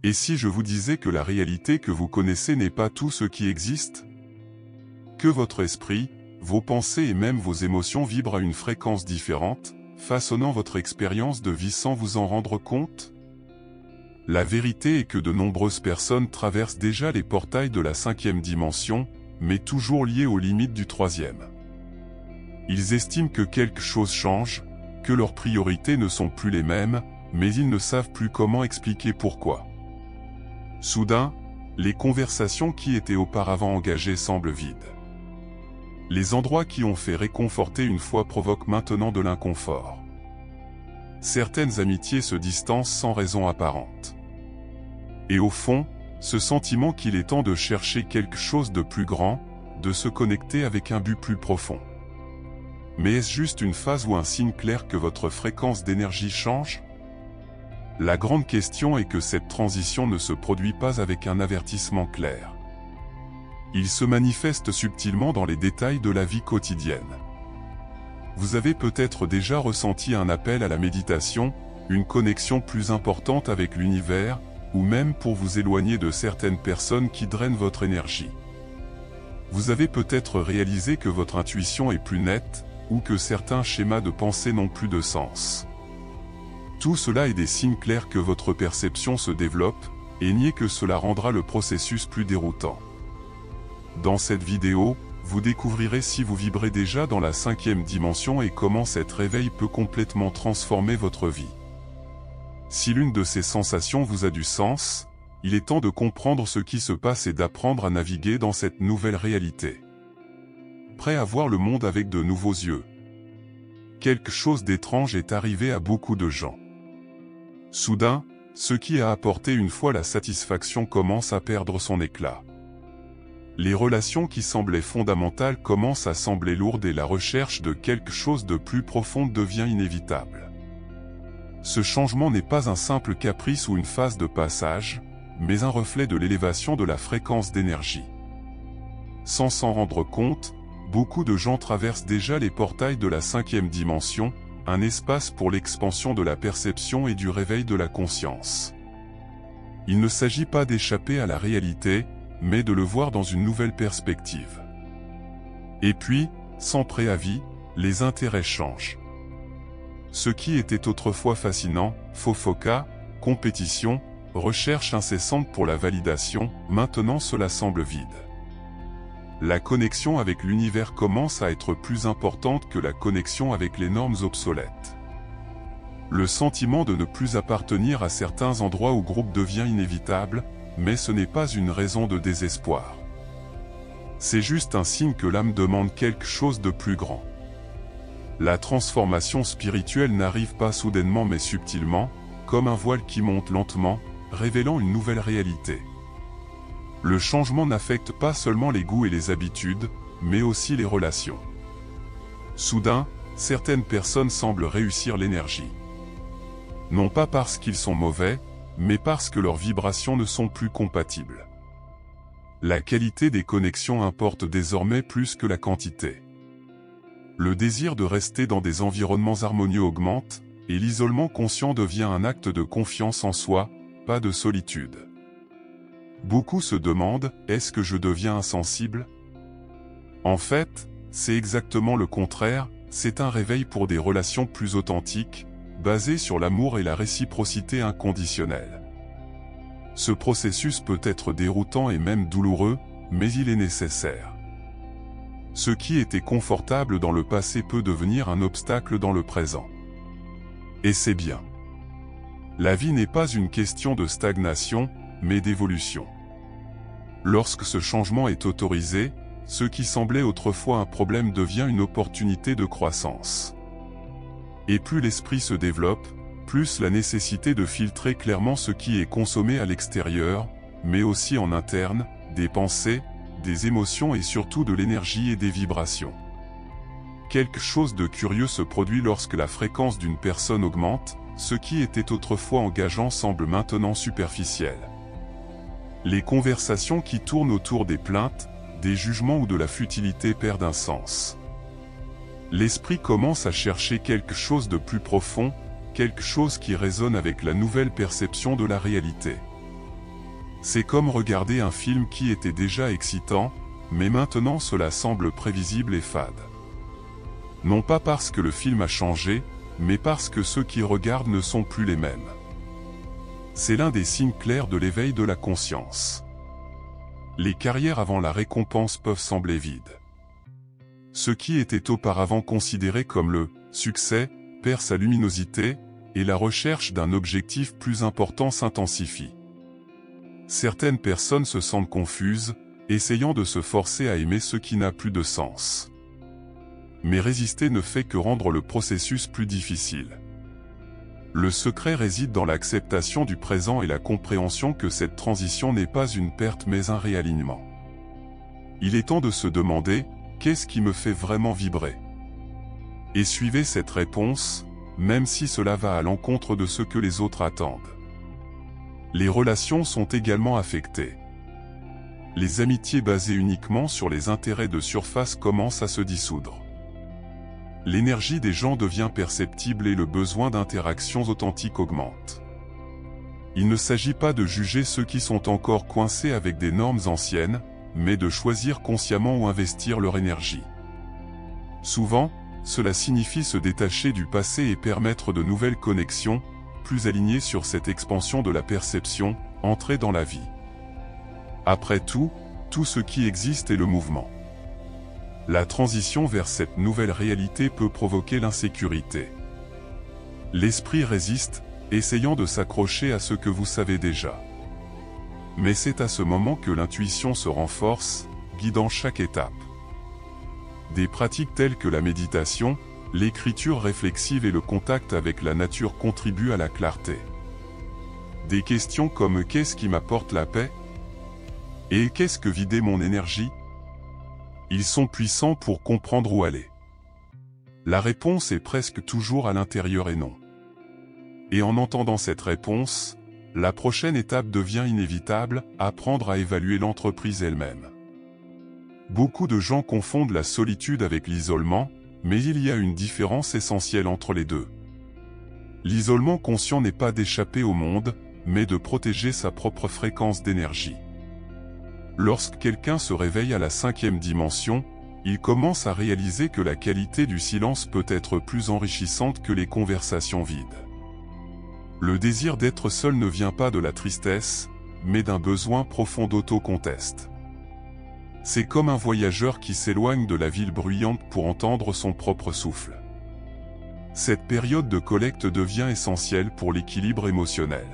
Et si je vous disais que la réalité que vous connaissez n'est pas tout ce qui existe? Que votre esprit, vos pensées et même vos émotions vibrent à une fréquence différente, façonnant votre expérience de vie sans vous en rendre compte? La vérité est que de nombreuses personnes traversent déjà les portails de la 5e dimension, mais toujours liées aux limites du 3e. Ils estiment que quelque chose change, que leurs priorités ne sont plus les mêmes, mais ils ne savent plus comment expliquer pourquoi. Soudain, les conversations qui étaient auparavant engagées semblent vides. Les endroits qui ont fait réconforter une fois provoquent maintenant de l'inconfort. Certaines amitiés se distancent sans raison apparente. Et au fond, ce sentiment qu'il est temps de chercher quelque chose de plus grand, de se connecter avec un but plus profond. Mais est-ce juste une phase ou un signe clair que votre fréquence d'énergie change? La grande question est que cette transition ne se produit pas avec un avertissement clair. Il se manifeste subtilement dans les détails de la vie quotidienne. Vous avez peut-être déjà ressenti un appel à la méditation, une connexion plus importante avec l'univers, ou même pour vous éloigner de certaines personnes qui drainent votre énergie. Vous avez peut-être réalisé que votre intuition est plus nette, ou que certains schémas de pensée n'ont plus de sens. Tout cela est des signes clairs que votre perception se développe, et nier que cela rendra le processus plus déroutant. Dans cette vidéo, vous découvrirez si vous vibrez déjà dans la 5e dimension et comment cet réveil peut complètement transformer votre vie. Si l'une de ces sensations vous a du sens, il est temps de comprendre ce qui se passe et d'apprendre à naviguer dans cette nouvelle réalité. Prêt à voir le monde avec de nouveaux yeux. Quelque chose d'étrange est arrivé à beaucoup de gens. Soudain, ce qui a apporté une fois la satisfaction commence à perdre son éclat. Les relations qui semblaient fondamentales commencent à sembler lourdes et la recherche de quelque chose de plus profond devient inévitable. Ce changement n'est pas un simple caprice ou une phase de passage, mais un reflet de l'élévation de la fréquence d'énergie. Sans s'en rendre compte, beaucoup de gens traversent déjà les portails de la 5e dimension, un espace pour l'expansion de la perception et du réveil de la conscience. Il ne s'agit pas d'échapper à la réalité, mais de le voir dans une nouvelle perspective. Et puis, sans préavis, les intérêts changent. Ce qui était autrefois fascinant, fofoca, compétition, recherche incessante pour la validation, maintenant cela semble vide. La connexion avec l'univers commence à être plus importante que la connexion avec les normes obsolètes. Le sentiment de ne plus appartenir à certains endroits ou groupes devient inévitable, mais ce n'est pas une raison de désespoir. C'est juste un signe que l'âme demande quelque chose de plus grand. La transformation spirituelle n'arrive pas soudainement mais subtilement, comme un voile qui monte lentement, révélant une nouvelle réalité. Le changement n'affecte pas seulement les goûts et les habitudes, mais aussi les relations. Soudain, certaines personnes semblent réussir l'énergie. Non pas parce qu'ils sont mauvais, mais parce que leurs vibrations ne sont plus compatibles. La qualité des connexions importe désormais plus que la quantité. Le désir de rester dans des environnements harmonieux augmente, et l'isolement conscient devient un acte de confiance en soi, pas de solitude. Beaucoup se demandent, est-ce que je deviens insensible? En fait, c'est exactement le contraire, c'est un réveil pour des relations plus authentiques, basées sur l'amour et la réciprocité inconditionnelle. Ce processus peut être déroutant et même douloureux, mais il est nécessaire. Ce qui était confortable dans le passé peut devenir un obstacle dans le présent. Et c'est bien. La vie n'est pas une question de stagnation, mais d'évolution. Lorsque ce changement est autorisé, ce qui semblait autrefois un problème devient une opportunité de croissance. Et plus l'esprit se développe, plus la nécessité de filtrer clairement ce qui est consommé à l'extérieur, mais aussi en interne, des pensées, des émotions et surtout de l'énergie et des vibrations. Quelque chose de curieux se produit lorsque la fréquence d'une personne augmente, ce qui était autrefois engageant semble maintenant superficiel. Les conversations qui tournent autour des plaintes, des jugements ou de la futilité perdent un sens. L'esprit commence à chercher quelque chose de plus profond, quelque chose qui résonne avec la nouvelle perception de la réalité. C'est comme regarder un film qui était déjà excitant, mais maintenant cela semble prévisible et fade. Non pas parce que le film a changé, mais parce que ceux qui regardent ne sont plus les mêmes. C'est l'un des signes clairs de l'éveil de la conscience. Les carrières avant la récompense peuvent sembler vides. Ce qui était auparavant considéré comme le succès perd sa luminosité, et la recherche d'un objectif plus important s'intensifie. Certaines personnes se sentent confuses, essayant de se forcer à aimer ce qui n'a plus de sens. Mais résister ne fait que rendre le processus plus difficile. Le secret réside dans l'acceptation du présent et la compréhension que cette transition n'est pas une perte mais un réalignement. Il est temps de se demander, qu'est-ce qui me fait vraiment vibrer? Et suivez cette réponse, même si cela va à l'encontre de ce que les autres attendent. Les relations sont également affectées. Les amitiés basées uniquement sur les intérêts de surface commencent à se dissoudre. L'énergie des gens devient perceptible et le besoin d'interactions authentiques augmente. Il ne s'agit pas de juger ceux qui sont encore coincés avec des normes anciennes, mais de choisir consciemment où investir leur énergie. Souvent, cela signifie se détacher du passé et permettre de nouvelles connexions, plus alignées sur cette expansion de la perception, entrer dans la vie. Après tout ce qui existe est le mouvement. La transition vers cette nouvelle réalité peut provoquer l'insécurité. L'esprit résiste, essayant de s'accrocher à ce que vous savez déjà. Mais c'est à ce moment que l'intuition se renforce, guidant chaque étape. Des pratiques telles que la méditation, l'écriture réflexive et le contact avec la nature contribuent à la clarté. Des questions comme « Qu'est-ce qui m'apporte la paix ?» et « Qu'est-ce que vider mon énergie ?» Ils sont puissants pour comprendre où aller. La réponse est presque toujours à l'intérieur et non. Et en entendant cette réponse, la prochaine étape devient inévitable, apprendre à évaluer l'entreprise elle-même. Beaucoup de gens confondent la solitude avec l'isolement, mais il y a une différence essentielle entre les deux. L'isolement conscient n'est pas d'échapper au monde, mais de protéger sa propre fréquence d'énergie. Lorsque quelqu'un se réveille à la 5e dimension, il commence à réaliser que la qualité du silence peut être plus enrichissante que les conversations vides. Le désir d'être seul ne vient pas de la tristesse, mais d'un besoin profond d'auto-contest. C'est comme un voyageur qui s'éloigne de la ville bruyante pour entendre son propre souffle. Cette période de collecte devient essentielle pour l'équilibre émotionnel.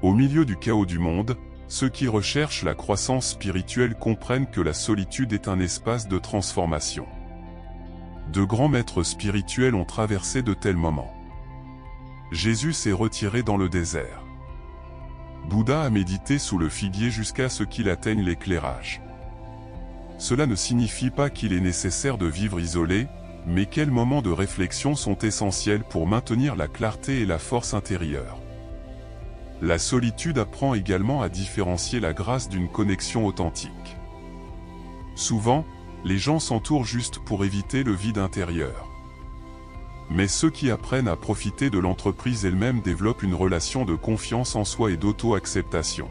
Au milieu du chaos du monde, ceux qui recherchent la croissance spirituelle comprennent que la solitude est un espace de transformation. De grands maîtres spirituels ont traversé de tels moments. Jésus s'est retiré dans le désert. Bouddha a médité sous le figuier jusqu'à ce qu'il atteigne l'éclairage. Cela ne signifie pas qu'il est nécessaire de vivre isolé, mais quels moments de réflexion sont essentiels pour maintenir la clarté et la force intérieure. La solitude apprend également à différencier la grâce d'une connexion authentique. Souvent, les gens s'entourent juste pour éviter le vide intérieur. Mais ceux qui apprennent à profiter de l'entreprise elle-même développent une relation de confiance en soi et d'auto-acceptation.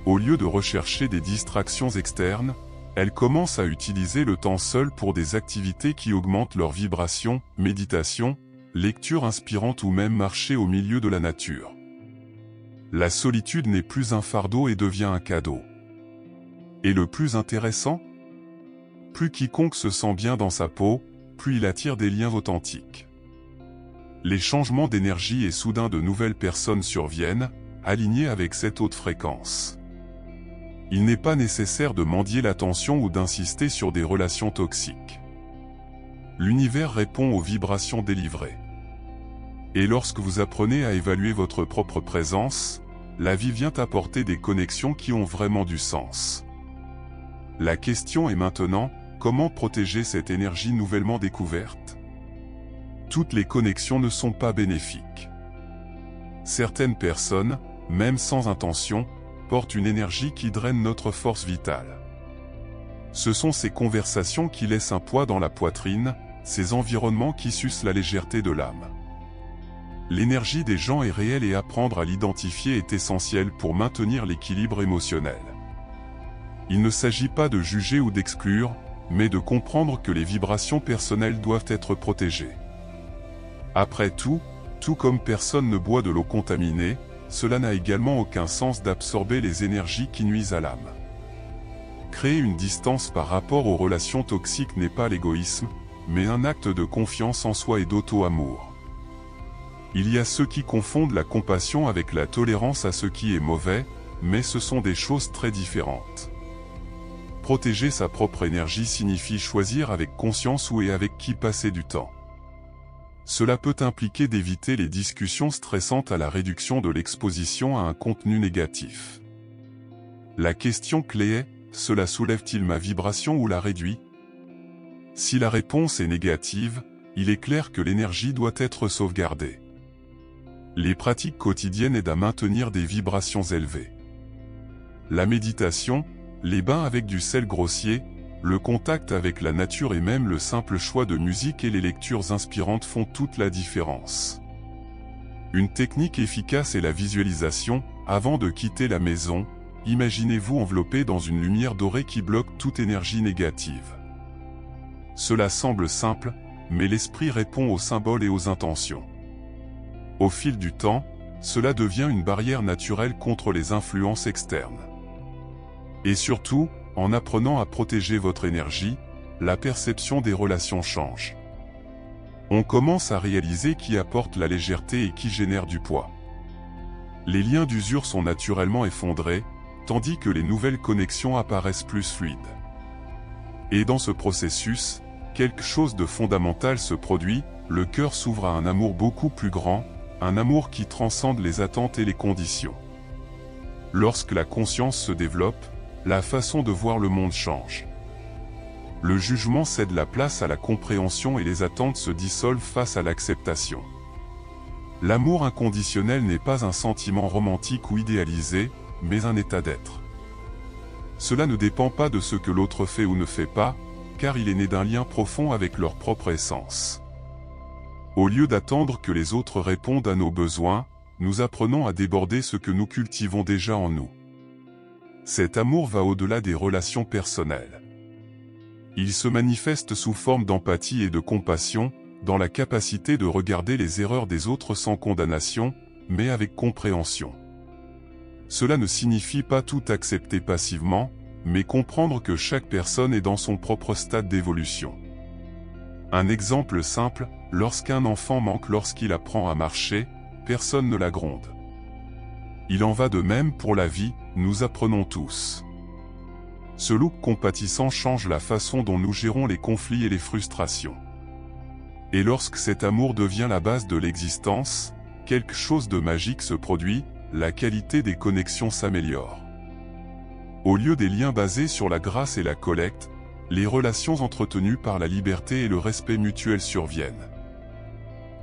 Au lieu de rechercher des distractions externes, elles commencent à utiliser le temps seul pour des activités qui augmentent leur vibration, méditation, lecture inspirante ou même marcher au milieu de la nature. La solitude n'est plus un fardeau et devient un cadeau. Et le plus intéressant? Plus quiconque se sent bien dans sa peau, plus il attire des liens authentiques. Les changements d'énergie et soudain de nouvelles personnes surviennent, alignées avec cette haute fréquence. Il n'est pas nécessaire de mendier l'attention ou d'insister sur des relations toxiques. L'univers répond aux vibrations délivrées. Et lorsque vous apprenez à évaluer votre propre présence, la vie vient apporter des connexions qui ont vraiment du sens. La question est maintenant, comment protéger cette énergie nouvellement découverte? Toutes les connexions ne sont pas bénéfiques. Certaines personnes, même sans intention, portent une énergie qui draine notre force vitale. Ce sont ces conversations qui laissent un poids dans la poitrine, ces environnements qui sucent la légèreté de l'âme. L'énergie des gens est réelle et apprendre à l'identifier est essentiel pour maintenir l'équilibre émotionnel. Il ne s'agit pas de juger ou d'exclure, mais de comprendre que les vibrations personnelles doivent être protégées. Après tout comme personne ne boit de l'eau contaminée, cela n'a également aucun sens d'absorber les énergies qui nuisent à l'âme. Créer une distance par rapport aux relations toxiques n'est pas l'égoïsme, mais un acte de confiance en soi et d'auto-amour. Il y a ceux qui confondent la compassion avec la tolérance à ce qui est mauvais, mais ce sont des choses très différentes. Protéger sa propre énergie signifie choisir avec conscience où et avec qui passer du temps. Cela peut impliquer d'éviter les discussions stressantes à la réduction de l'exposition à un contenu négatif. La question clé est, cela soulève-t-il ma vibration ou la réduit? Si la réponse est négative, il est clair que l'énergie doit être sauvegardée. Les pratiques quotidiennes aident à maintenir des vibrations élevées. La méditation, les bains avec du sel grossier, le contact avec la nature et même le simple choix de musique et les lectures inspirantes font toute la différence. Une technique efficace est la visualisation. Avant de quitter la maison, imaginez-vous enveloppé dans une lumière dorée qui bloque toute énergie négative. Cela semble simple, mais l'esprit répond aux symboles et aux intentions. Au fil du temps, cela devient une barrière naturelle contre les influences externes. Et surtout, en apprenant à protéger votre énergie, la perception des relations change. On commence à réaliser qui apporte la légèreté et qui génère du poids. Les liens d'usure sont naturellement effondrés, tandis que les nouvelles connexions apparaissent plus fluides. Et dans ce processus, quelque chose de fondamental se produit, le cœur s'ouvre à un amour beaucoup plus grand, un amour qui transcende les attentes et les conditions. Lorsque la conscience se développe, la façon de voir le monde change. Le jugement cède la place à la compréhension et les attentes se dissolvent face à l'acceptation. L'amour inconditionnel n'est pas un sentiment romantique ou idéalisé, mais un état d'être. Cela ne dépend pas de ce que l'autre fait ou ne fait pas, car il est né d'un lien profond avec leur propre essence. Au lieu d'attendre que les autres répondent à nos besoins, nous apprenons à déborder ce que nous cultivons déjà en nous. Cet amour va au-delà des relations personnelles. Il se manifeste sous forme d'empathie et de compassion, dans la capacité de regarder les erreurs des autres sans condamnation, mais avec compréhension. Cela ne signifie pas tout accepter passivement, mais comprendre que chaque personne est dans son propre stade d'évolution. Un exemple simple, lorsqu'un enfant manque lorsqu'il apprend à marcher, personne ne la gronde. Il en va de même pour la vie, nous apprenons tous. Ce look compatissant change la façon dont nous gérons les conflits et les frustrations. Et lorsque cet amour devient la base de l'existence, quelque chose de magique se produit, la qualité des connexions s'améliore. Au lieu des liens basés sur la grâce et la collecte, les relations entretenues par la liberté et le respect mutuel surviennent.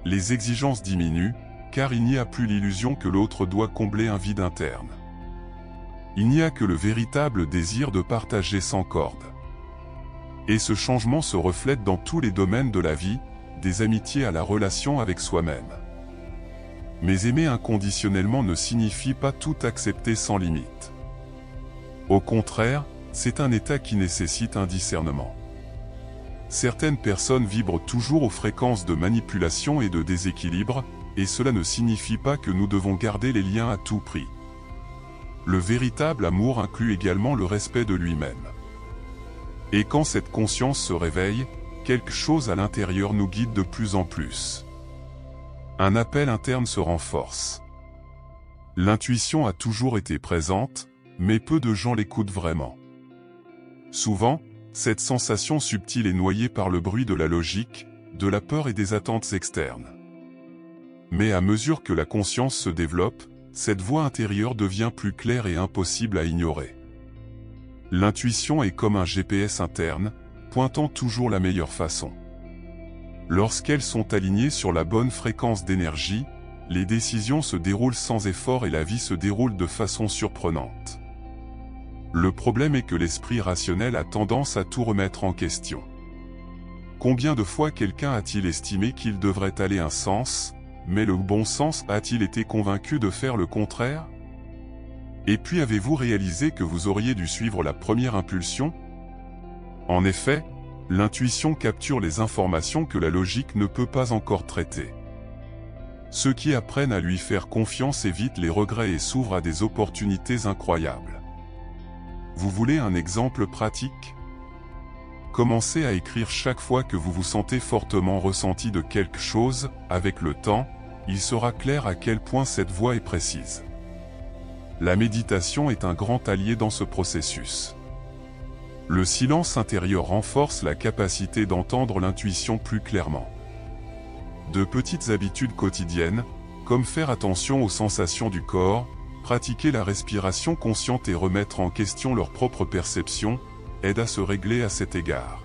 Les exigences diminuent, car il n'y a plus l'illusion que l'autre doit combler un vide interne. Il n'y a que le véritable désir de partager sans corde. Et ce changement se reflète dans tous les domaines de la vie, des amitiés à la relation avec soi-même. Mais aimer inconditionnellement ne signifie pas tout accepter sans limite. Au contraire, c'est un état qui nécessite un discernement. Certaines personnes vibrent toujours aux fréquences de manipulation et de déséquilibre, et cela ne signifie pas que nous devons garder les liens à tout prix. Le véritable amour inclut également le respect de lui-même. Et quand cette conscience se réveille, quelque chose à l'intérieur nous guide de plus en plus. Un appel interne se renforce. L'intuition a toujours été présente, mais peu de gens l'écoutent vraiment. Souvent, cette sensation subtile est noyée par le bruit de la logique, de la peur et des attentes externes. Mais à mesure que la conscience se développe, cette voix intérieure devient plus claire et impossible à ignorer. L'intuition est comme un GPS interne, pointant toujours la meilleure façon. Lorsqu'elles sont alignées sur la bonne fréquence d'énergie, les décisions se déroulent sans effort et la vie se déroule de façon surprenante. Le problème est que l'esprit rationnel a tendance à tout remettre en question. Combien de fois quelqu'un a-t-il estimé qu'il devrait aller un sens, mais le bon sens a-t-il été convaincu de faire le contraire? Et puis avez-vous réalisé que vous auriez dû suivre la première impulsion? En effet, l'intuition capture les informations que la logique ne peut pas encore traiter. Ceux qui apprennent à lui faire confiance évitent les regrets et s'ouvrent à des opportunités incroyables. Vous voulez un exemple pratique? Commencez à écrire chaque fois que vous vous sentez fortement ressenti de quelque chose. Avec le temps, il sera clair à quel point cette voie est précise. La méditation est un grand allié dans ce processus. Le silence intérieur renforce la capacité d'entendre l'intuition plus clairement. De petites habitudes quotidiennes, comme faire attention aux sensations du corps, pratiquer la respiration consciente et remettre en question leur propre perception, aident à se régler à cet égard.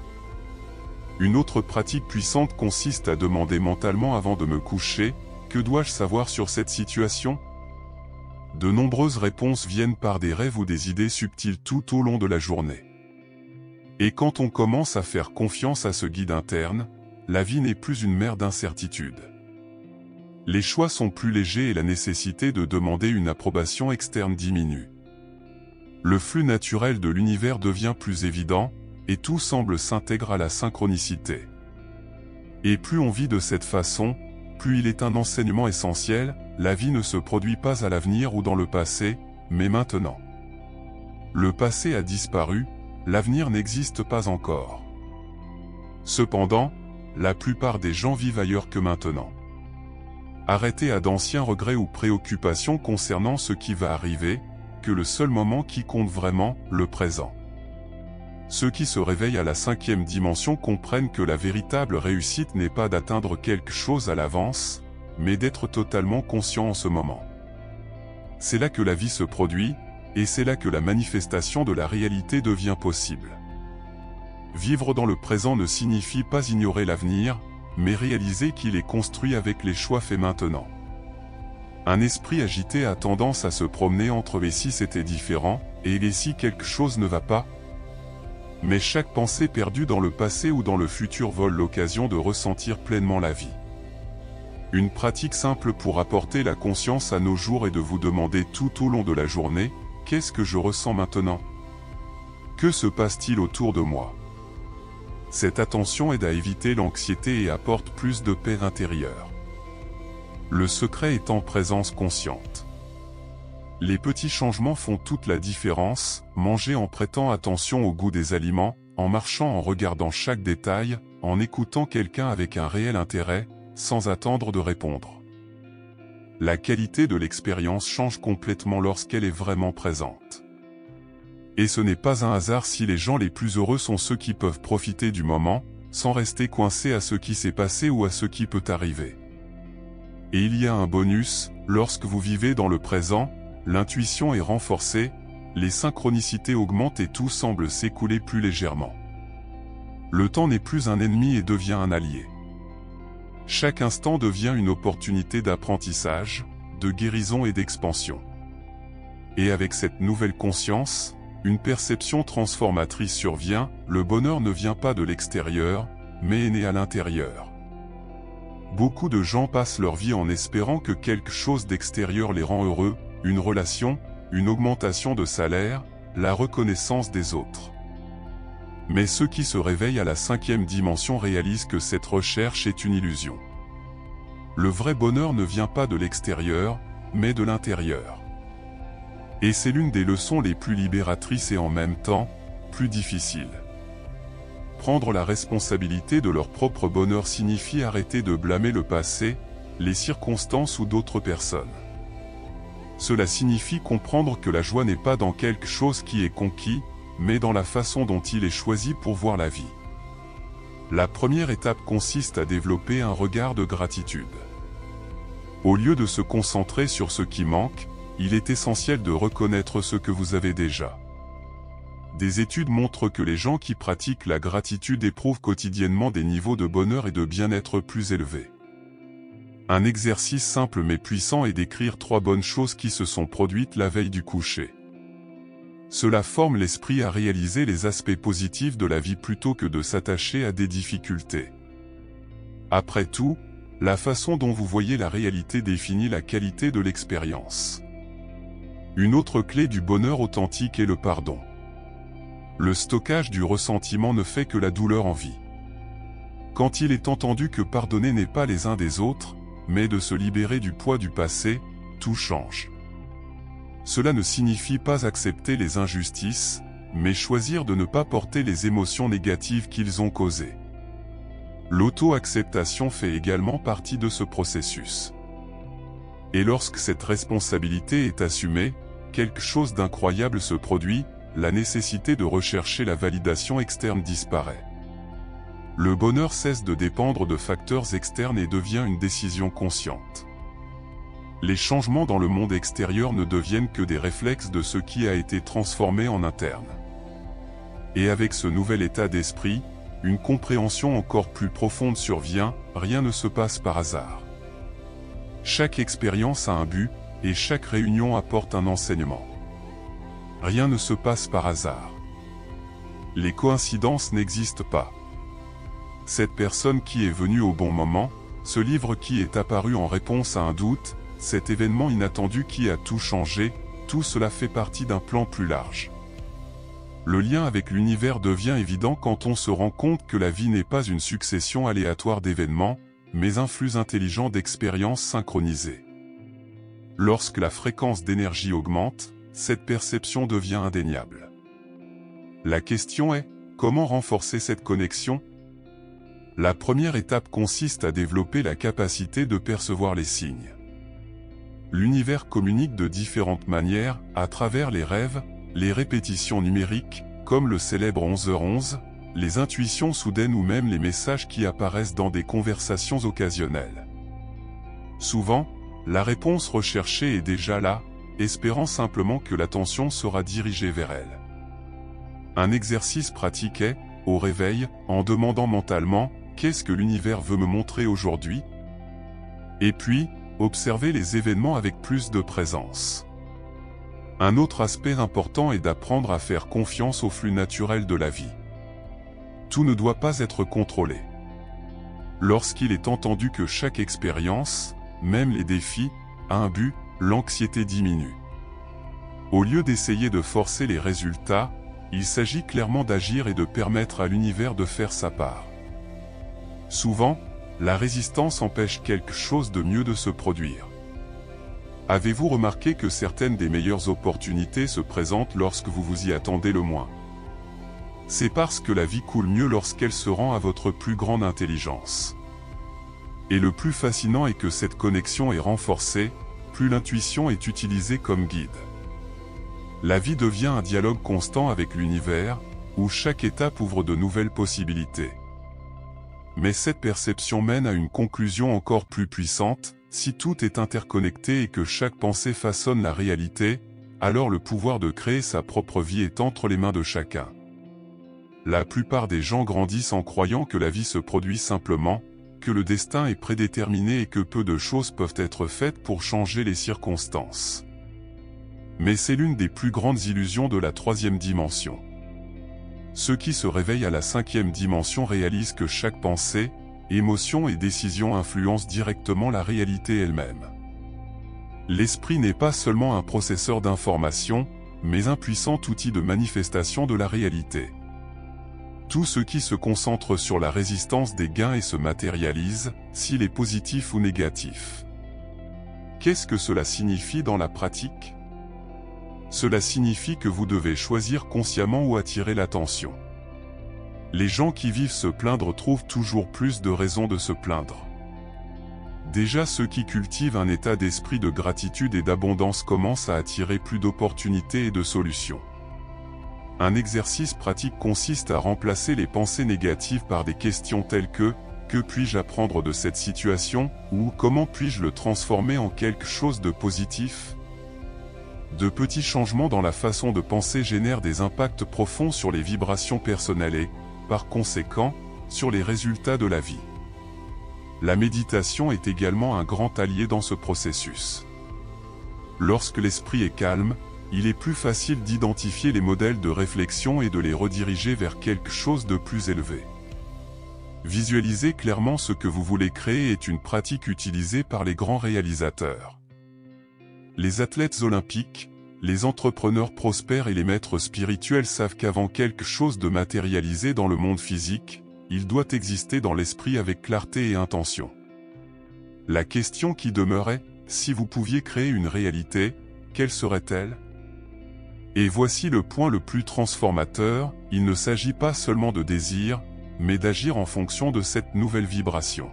Une autre pratique puissante consiste à demander mentalement avant de me coucher, que dois-je savoir sur cette situation? De nombreuses réponses viennent par des rêves ou des idées subtiles tout au long de la journée. Et quand on commence à faire confiance à ce guide interne, la vie n'est plus une mer d'incertitudes. Les choix sont plus légers et la nécessité de demander une approbation externe diminue. Le flux naturel de l'univers devient plus évident, et tout semble s'intégrer à la synchronicité. Et plus on vit de cette façon, plus il est un enseignement essentiel, la vie ne se produit pas à l'avenir ou dans le passé, mais maintenant. Le passé a disparu, l'avenir n'existe pas encore. Cependant, la plupart des gens vivent ailleurs que maintenant. Arrêtez à d'anciens regrets ou préoccupations concernant ce qui va arriver, que le seul moment qui compte vraiment, le présent. Ceux qui se réveillent à la 5e dimension comprennent que la véritable réussite n'est pas d'atteindre quelque chose à l'avance, mais d'être totalement conscient en ce moment. C'est là que la vie se produit, et c'est là que la manifestation de la réalité devient possible. Vivre dans le présent ne signifie pas ignorer l'avenir, mais réaliser qu'il est construit avec les choix faits maintenant. Un esprit agité a tendance à se promener entre les si c'était différent, et les si quelque chose ne va pas. Mais chaque pensée perdue dans le passé ou dans le futur vole l'occasion de ressentir pleinement la vie. Une pratique simple pour apporter la conscience à nos jours est de vous demander tout au long de la journée, qu'est-ce que je ressens maintenant? Que se passe-t-il autour de moi? Cette attention aide à éviter l'anxiété et apporte plus de paix intérieure. Le secret est en présence consciente. Les petits changements font toute la différence, manger en prêtant attention au goût des aliments, en marchant en regardant chaque détail, en écoutant quelqu'un avec un réel intérêt, sans attendre de répondre. La qualité de l'expérience change complètement lorsqu'elle est vraiment présente. Et ce n'est pas un hasard si les gens les plus heureux sont ceux qui peuvent profiter du moment, sans rester coincés à ce qui s'est passé ou à ce qui peut arriver. Et il y a un bonus, lorsque vous vivez dans le présent, l'intuition est renforcée, les synchronicités augmentent et tout semble s'écouler plus légèrement. Le temps n'est plus un ennemi et devient un allié. Chaque instant devient une opportunité d'apprentissage, de guérison et d'expansion. Et avec cette nouvelle conscience, une perception transformatrice survient, le bonheur ne vient pas de l'extérieur, mais est né à l'intérieur. Beaucoup de gens passent leur vie en espérant que quelque chose d'extérieur les rend heureux, une relation, une augmentation de salaire, la reconnaissance des autres. Mais ceux qui se réveillent à la 5e dimension réalisent que cette recherche est une illusion. Le vrai bonheur ne vient pas de l'extérieur, mais de l'intérieur. Et c'est l'une des leçons les plus libératrices et en même temps, plus difficiles. Prendre la responsabilité de leur propre bonheur signifie arrêter de blâmer le passé, les circonstances ou d'autres personnes. Cela signifie comprendre que la joie n'est pas dans quelque chose qui est conquis, mais dans la façon dont il est choisi pour voir la vie. La première étape consiste à développer un regard de gratitude. Au lieu de se concentrer sur ce qui manque, il est essentiel de reconnaître ce que vous avez déjà. Des études montrent que les gens qui pratiquent la gratitude éprouvent quotidiennement des niveaux de bonheur et de bien-être plus élevés. Un exercice simple mais puissant est d'écrire 3 bonnes choses qui se sont produites la veille du coucher. Cela forme l'esprit à réaliser les aspects positifs de la vie plutôt que de s'attacher à des difficultés. Après tout, La façon dont vous voyez la réalité définit la qualité de l'expérience. Une autre clé du bonheur authentique est le pardon. Le stockage du ressentiment ne fait que la douleur en vie. Quand il est entendu que pardonner n'est pas les uns des autres, mais de se libérer du poids du passé, tout change. Cela ne signifie pas accepter les injustices, mais choisir de ne pas porter les émotions négatives qu'ils ont causées. L'auto-acceptation fait également partie de ce processus. Et lorsque cette responsabilité est assumée, quelque chose d'incroyable se produit, la nécessité de rechercher la validation externe disparaît. Le bonheur cesse de dépendre de facteurs externes et devient une décision consciente. Les changements dans le monde extérieur ne deviennent que des réflexes de ce qui a été transformé en interne. Et avec ce nouvel état d'esprit, une compréhension encore plus profonde survient, rien ne se passe par hasard. Chaque expérience a un but, et chaque réunion apporte un enseignement. Rien ne se passe par hasard. Les coïncidences n'existent pas. Cette personne qui est venue au bon moment, ce livre qui est apparu en réponse à un doute, cet événement inattendu qui a tout changé, tout cela fait partie d'un plan plus large. Le lien avec l'univers devient évident quand on se rend compte que la vie n'est pas une succession aléatoire d'événements, mais un flux intelligent d'expériences synchronisées. Lorsque la fréquence d'énergie augmente, cette perception devient indéniable. La question est, comment renforcer cette connexion? La première étape consiste à développer la capacité de percevoir les signes. L'univers communique de différentes manières, à travers les rêves, les répétitions numériques, comme le célèbre 11h11, les intuitions soudaines ou même les messages qui apparaissent dans des conversations occasionnelles. Souvent, la réponse recherchée est déjà là, espérant simplement que l'attention sera dirigée vers elle. Un exercice pratique est, au réveil, en demandant mentalement « Qu'est-ce que l'univers veut me montrer aujourd'hui ?» Et puis, observer les événements avec plus de présence. Un autre aspect important est d'apprendre à faire confiance au flux naturel de la vie. Tout ne doit pas être contrôlé. Lorsqu'il est entendu que chaque expérience, même les défis, a un but, l'anxiété diminue. Au lieu d'essayer de forcer les résultats, il s'agit clairement d'agir et de permettre à l'univers de faire sa part. Souvent, la résistance empêche quelque chose de mieux de se produire. Avez-vous remarqué que certaines des meilleures opportunités se présentent lorsque vous vous y attendez le moins? C'est parce que la vie coule mieux lorsqu'elle se rend à votre plus grande intelligence. Et le plus fascinant est que cette connexion est renforcée, plus l'intuition est utilisée comme guide. La vie devient un dialogue constant avec l'univers, où chaque étape ouvre de nouvelles possibilités. Mais cette perception mène à une conclusion encore plus puissante. Si tout est interconnecté et que chaque pensée façonne la réalité, alors le pouvoir de créer sa propre vie est entre les mains de chacun. La plupart des gens grandissent en croyant que la vie se produit simplement, que le destin est prédéterminé et que peu de choses peuvent être faites pour changer les circonstances. Mais c'est l'une des plus grandes illusions de la troisième dimension. Ceux qui se réveillent à la cinquième dimension réalisent que chaque pensée, émotion et décision influencent directement la réalité elle-même. L'esprit n'est pas seulement un processeur d'informations, mais un puissant outil de manifestation de la réalité. Tout ce qui se concentre sur la résistance des gains et se matérialise, s'il est positif ou négatif. Qu'est-ce que cela signifie dans la pratique? Cela signifie que vous devez choisir consciemment où attirer l'attention. Les gens qui vivent se plaindre trouvent toujours plus de raisons de se plaindre. Déjà ceux qui cultivent un état d'esprit de gratitude et d'abondance commencent à attirer plus d'opportunités et de solutions. Un exercice pratique consiste à remplacer les pensées négatives par des questions telles que « Que puis-je apprendre de cette situation ?» ou « Comment puis-je le transformer en quelque chose de positif ?» De petits changements dans la façon de penser génèrent des impacts profonds sur les vibrations personnelles et, par conséquent, sur les résultats de la vie. La méditation est également un grand allié dans ce processus. Lorsque l'esprit est calme, il est plus facile d'identifier les modèles de réflexion et de les rediriger vers quelque chose de plus élevé. Visualiser clairement ce que vous voulez créer est une pratique utilisée par les grands réalisateurs. Les athlètes olympiques, les entrepreneurs prospères et les maîtres spirituels savent qu'avant quelque chose de matérialisé dans le monde physique, il doit exister dans l'esprit avec clarté et intention. La question qui demeurait, si vous pouviez créer une réalité, quelle serait-elle ? Et voici le point le plus transformateur, il ne s'agit pas seulement de désir, mais d'agir en fonction de cette nouvelle vibration.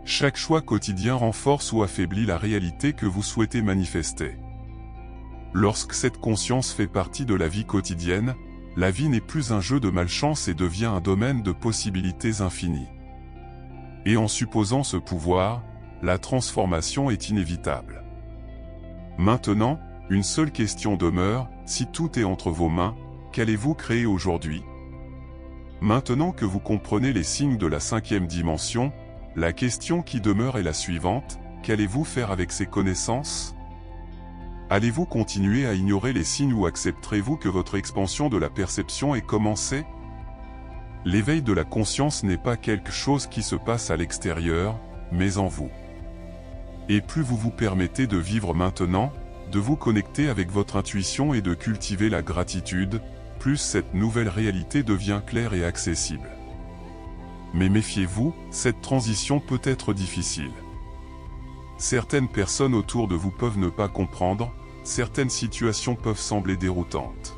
Chaque choix quotidien renforce ou affaiblit la réalité que vous souhaitez manifester. Lorsque cette conscience fait partie de la vie quotidienne, la vie n'est plus un jeu de malchance et devient un domaine de possibilités infinies. Et en supposant ce pouvoir, la transformation est inévitable. Maintenant, une seule question demeure, si tout est entre vos mains, qu'allez-vous créer aujourd'hui ? Maintenant que vous comprenez les signes de la 5e dimension, la question qui demeure est la suivante, qu'allez-vous faire avec ces connaissances ? Allez-vous continuer à ignorer les signes ou accepterez-vous que votre expansion de la perception ait commencé ? L'éveil de la conscience n'est pas quelque chose qui se passe à l'extérieur, mais en vous. Et plus vous vous permettez de vivre maintenant, de vous connecter avec votre intuition et de cultiver la gratitude, plus cette nouvelle réalité devient claire et accessible. Mais méfiez-vous, cette transition peut être difficile. Certaines personnes autour de vous peuvent ne pas comprendre, certaines situations peuvent sembler déroutantes.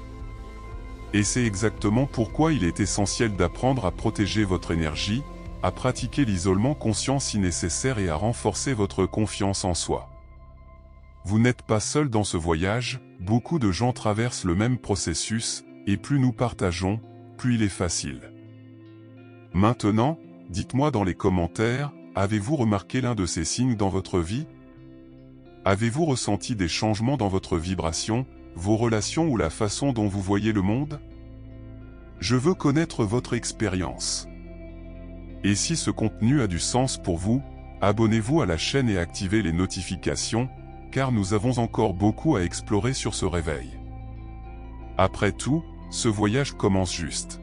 Et c'est exactement pourquoi il est essentiel d'apprendre à protéger votre énergie, à pratiquer l'isolement conscient si nécessaire et à renforcer votre confiance en soi. Vous n'êtes pas seul dans ce voyage, beaucoup de gens traversent le même processus, et plus nous partageons, plus il est facile. Maintenant, dites-moi dans les commentaires, avez-vous remarqué l'un de ces signes dans votre vie ? Avez-vous ressenti des changements dans votre vibration, vos relations ou la façon dont vous voyez le monde ? Je veux connaître votre expérience. Et si ce contenu a du sens pour vous, abonnez-vous à la chaîne et activez les notifications, car nous avons encore beaucoup à explorer sur ce réveil. Après tout, ce voyage commence juste.